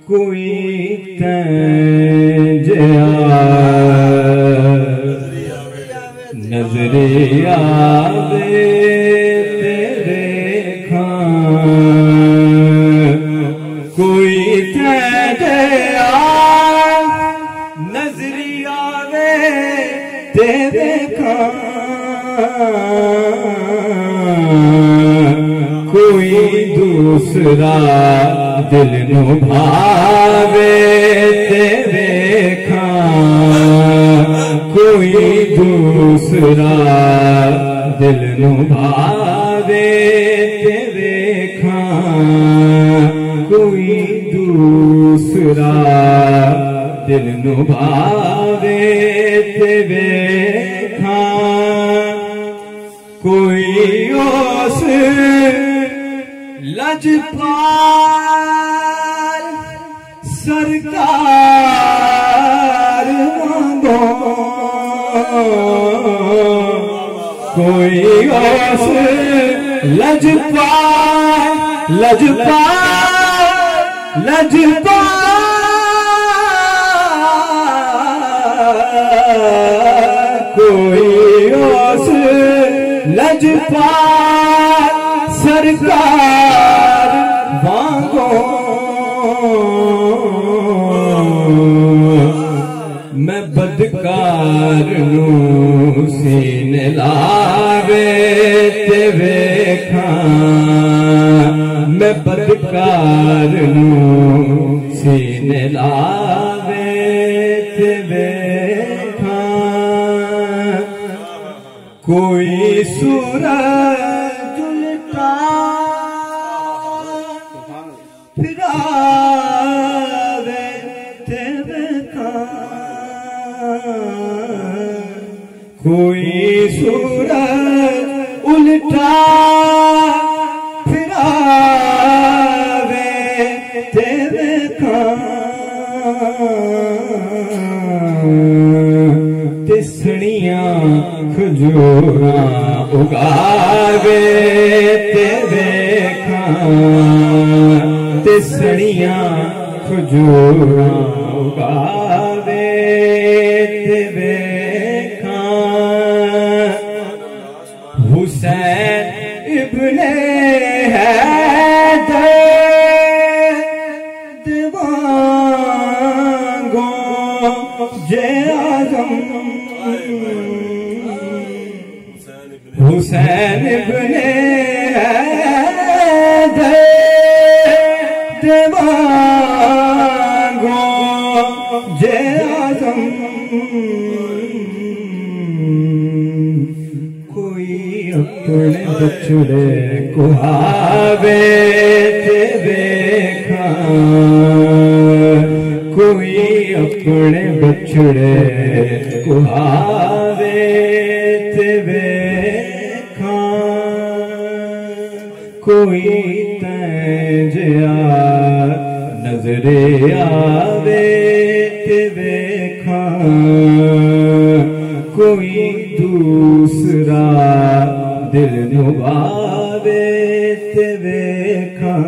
कोई तैंजया नजरे आवे तेरे खां कोई तैंजया नजरे आवे तेरे खां कोई दूसरा दिल नु भावे तेरे खां कोई दूसरा दिल नु भावे तेरे खां कोई दूसरा दिल नु भावे तेरे खां कोई ओस लजपाल सरकार वांगो कोई ओस लजपाल कोई ओस लजपाल सरकार वांगो मैं बदकार नू सीने लावे ते वेखां मैं बदकार नू सीने लावे ते वेखां कोई सूरज उल्टा फिरावे ते वेखां कोई सूरज उल्टा फिरावे ते वेखां तिसड़ियां खजूरां उगावे ते वेखां तिसड़ियां खजूरां उगावे ते वेखां हुसैन इब्ने हैदर दीवांगो जे आज़म हुसैन इब्ने हैदर दीवांगो जे आज़म कोई अपने बछड़े को आवे ते वेखां कोई अपने बछड़े को आवे ते वेखां कोई तैंजया नजरे आवे ते वेखां कोई दूसरा दिल नु भावे ते वेखां